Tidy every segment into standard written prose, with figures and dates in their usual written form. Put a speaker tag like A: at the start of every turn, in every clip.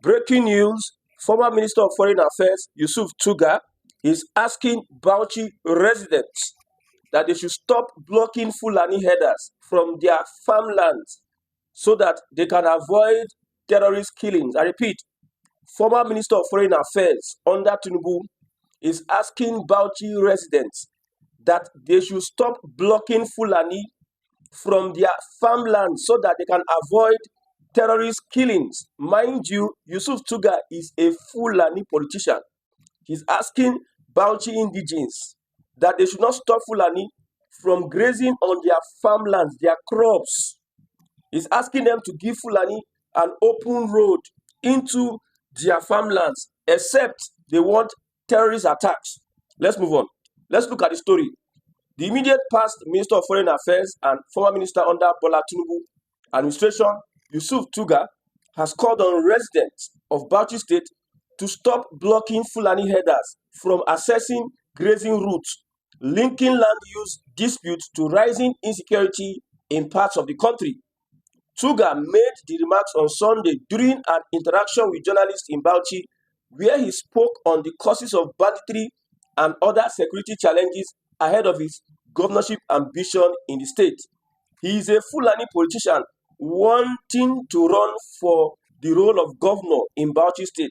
A: Breaking news, former Minister of Foreign Affairs Yusuf Tugar is asking Bauchi residents that they should stop blocking Fulani herders from their farmlands so that they can avoid terrorist killings. I repeat, former Minister of Foreign Affairs under Tinubu is asking Bauchi residents that they should stop blocking Fulani from their farmland so that they can avoid terrorist killings. Mind you, Yusuf Tuga is a Fulani politician. He's asking Bauchi indigenes that they should not stop Fulani from grazing on their farmlands, their crops. He's asking them to give Fulani an open road into their farmlands, except they want terrorist attacks. Let's move on. Let's look at the story. The immediate past Minister of Foreign Affairs and former Minister under Bola Tinubu administration, Yusuf Tuga, has called on residents of Bauchi State to stop blocking Fulani herders from accessing grazing routes, linking land use disputes to rising insecurity in parts of the country. Tuga made the remarks on Sunday during an interaction with journalists in Bauchi, where he spoke on the causes of banditry and other security challenges ahead of his governorship ambition in the state. He is a Fulani politician wanting to run for the role of governor in Bauchi State,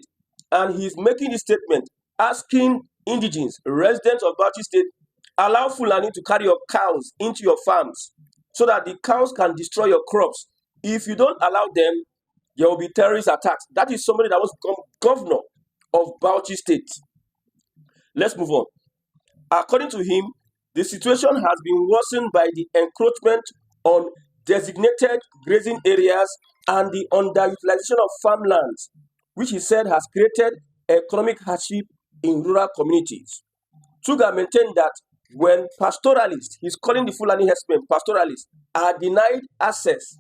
A: and he is making this statement asking indigenes, residents of Bauchi State, allow Fulani to carry your cows into your farms so that the cows can destroy your crops. If you don't allow them, there will be terrorist attacks. That is somebody that was governor of Bauchi State. Let's move on. According to him, the situation has been worsened by the encroachment on designated grazing areas and the underutilization of farmlands, which he said has created economic hardship in rural communities. Tuga maintained that when pastoralists, he's calling the Fulani herdsmen pastoralists, are denied access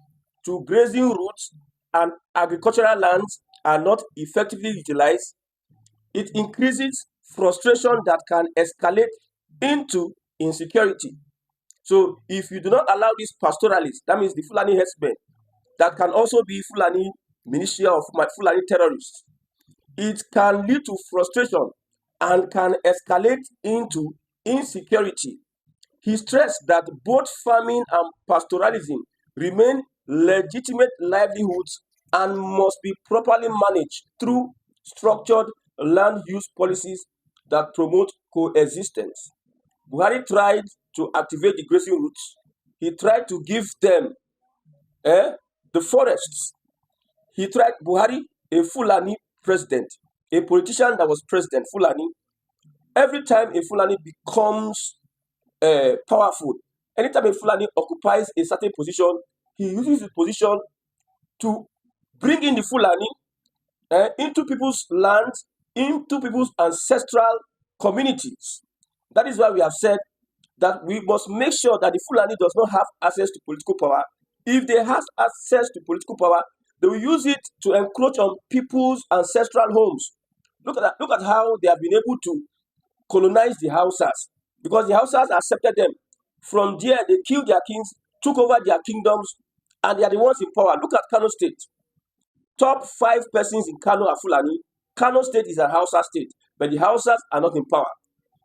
A: to grazing routes and agricultural lands are not effectively utilized, it increases frustration that can escalate into insecurity. So if you do not allow these pastoralists, that means the Fulani herdsmen, that can also be Fulani militia or Fulani terrorists, it can lead to frustration and can escalate into insecurity. He stressed that both farming and pastoralism remain legitimate livelihoods and must be properly managed through structured land use policies that promote coexistence. Buhari tried to activate the grazing routes. He tried to give them the forests. He tried, Buhari, a Fulani president, a politician that was president, Fulani. Every time a Fulani becomes powerful, anytime a Fulani occupies a certain position, he uses his position to bring in the Fulani into people's lands, into people's ancestral communities. That is why we have said that we must make sure that the Fulani does not have access to political power. If they have access to political power, they will use it to encroach on people's ancestral homes. Look at how they have been able to colonize the Hausas, because the Hausas accepted them. From there, they killed their kings, took over their kingdoms, and they are the ones in power. Look at Kano State. Top 5 persons in Kano are Fulani. Kano State is a Hausa state, but the Hausas are not in power.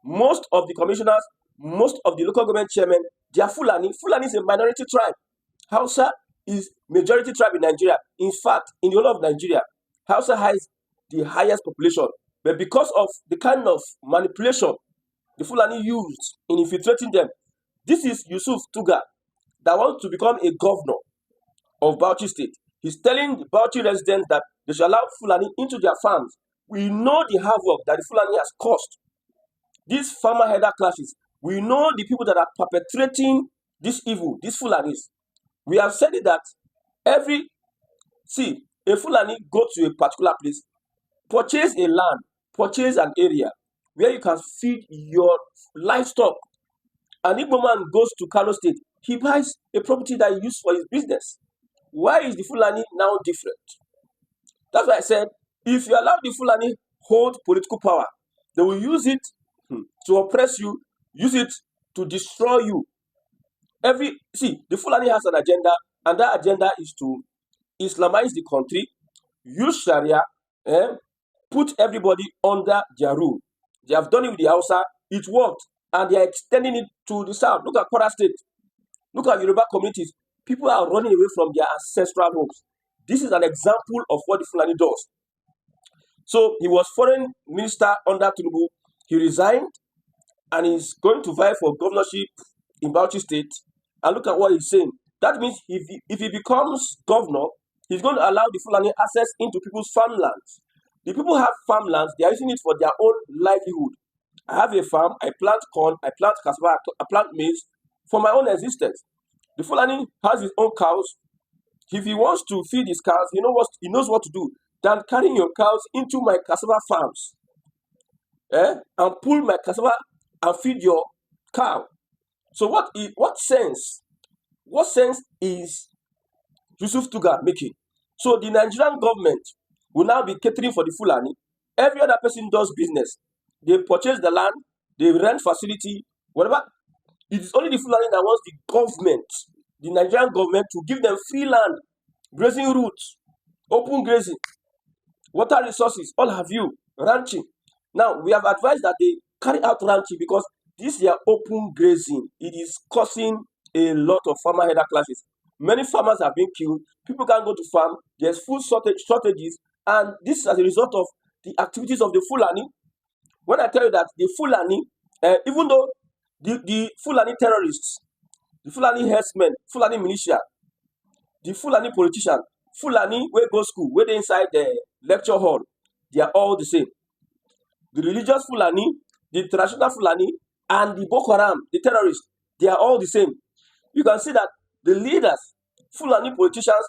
A: Most of the commissioners, most of the local government chairmen, they are Fulani. Fulani is a minority tribe. Hausa is majority tribe in Nigeria. In fact, in the whole of Nigeria, Hausa has the highest population. But because of the kind of manipulation the Fulani used in infiltrating them, this is Yusuf Tuga that wants to become a governor of Bauchi State. He's telling the Bauchi residents that they should allow Fulani into their farms. We know the havoc that the Fulani has caused. These farmer header clashes, we know the people that are perpetrating this evil, these Fulanis. We have said it that a Fulani go to a particular place, purchase a land, purchase an area where you can feed your livestock. An Igbo man goes to Kano State, he buys a property that he uses for his business. Why is the Fulani now different? That's why I said, if you allow the Fulani hold political power, they will use it to oppress you, use it to destroy you. The Fulani has an agenda, and that agenda is to Islamize the country, use Sharia, eh, put everybody under their rule. They have done it with the Hausa. It worked, and they are extending it to the south. Look at Kwara State. Look at Yoruba communities. People are running away from their ancestral homes. This is an example of what the Fulani does. So he was foreign minister under Tinubu. He resigned and he's going to vie for governorship in Bauchi State. And look at what he's saying. That means if he becomes governor, he's going to allow the Fulani access into people's farmlands. The people have farmlands, they are using it for their own livelihood. I have a farm, I plant corn, I plant cassava, I plant maize for my own existence. The Fulani has his own cows. If he wants to feed his cows, he knows what to do than carrying your cows into my cassava farms, and pull my cassava and feed your cow. So what sense is Yusuf Tugar making? So the Nigerian government will now be catering for the Fulani. Every other person does business. They purchase the land, they rent facility, whatever. It is only the Fulani that wants the government, the Nigerian government, to give them free land, grazing routes, open grazing, water resources, all have you, ranching. Now, we have advised that they carry out ranching because this is open grazing. It is causing a lot of farmer header clashes. Many farmers have been killed. People can't go to farm. There's food shortages. And this is as a result of the activities of the Fulani. When I tell you that the Fulani, even though the Fulani terrorists, the Fulani herdsmen, Fulani militia, the Fulani politician, Fulani where go school, where they inside the lecture hall, they are all the same. The religious Fulani, the traditional Fulani, and the Boko Haram, the terrorists, they are all the same. You can see that the leaders, Fulani politicians,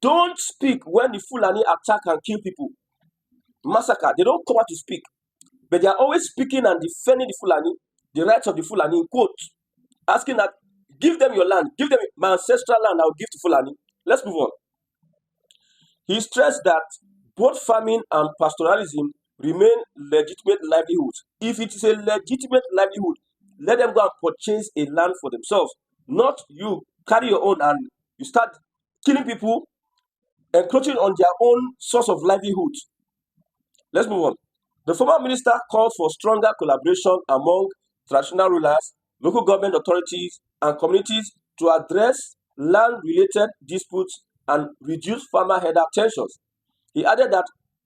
A: don't speak when the Fulani attack and kill people, massacre. They don't come out to speak. But they are always speaking and defending the Fulani, the rights of the Fulani, in quote, asking that, give them your land, give them my ancestral land, I'll give to Fulani. Let's move on. He stressed that both farming and pastoralism remain legitimate livelihoods. If it is a legitimate livelihood, let them go and purchase a land for themselves. Not you carry your own and you start killing people, encroaching on their own source of livelihood. Let's move on. The former minister called for stronger collaboration among traditional rulers, local government authorities, and communities to address land-related disputes and reduce farmer header tensions. He added that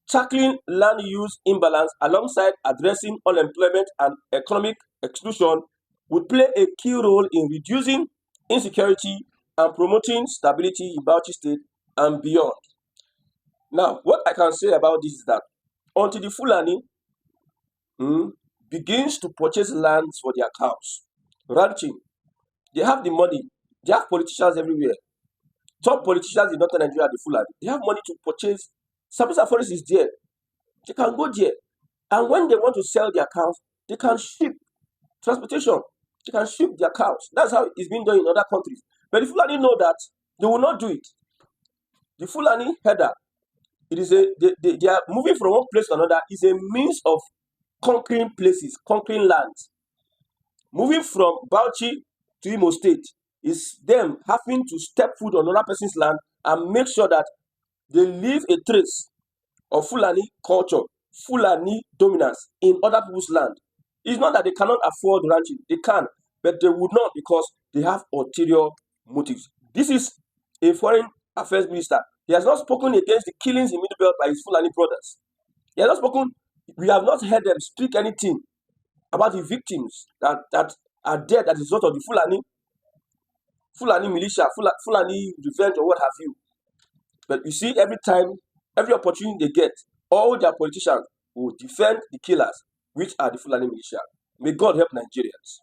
A: tackling land use imbalance alongside addressing unemployment and economic exclusion would play a key role in reducing insecurity and promoting stability in Bauchi State and beyond. Now, what I can say about this is that until the Fulani begins to purchase lands for their cows, ranching, they have the money, they have politicians everywhere. Top politicians in northern Nigeria, the Fulani, they have money to purchase. Sambisa Forest is there. They can go there. And when they want to sell their cows, they can ship transportation. They can ship their cows. That's how it's been done in other countries. But the Fulani know that they will not do it. The Fulani header, they are moving from one place to another, is a means of conquering places, conquering lands. Moving from Bauchi to Imo State is them having to step foot on another person's land and make sure that they leave a trace of Fulani culture, Fulani dominance in other people's land. It's not that they cannot afford ranching. They can, but they would not because they have ulterior motives. This is a foreign affairs minister. He has not spoken against the killings in Middle Belt by his Fulani brothers. He has not spoken. We have not heard them speak anything about the victims that are dead as a result of the Fulani militia, Fulani revenge, or what have you. But you see, every time, every opportunity they get, all their politicians will defend the killers, which are the Fulani militia. May God help Nigerians.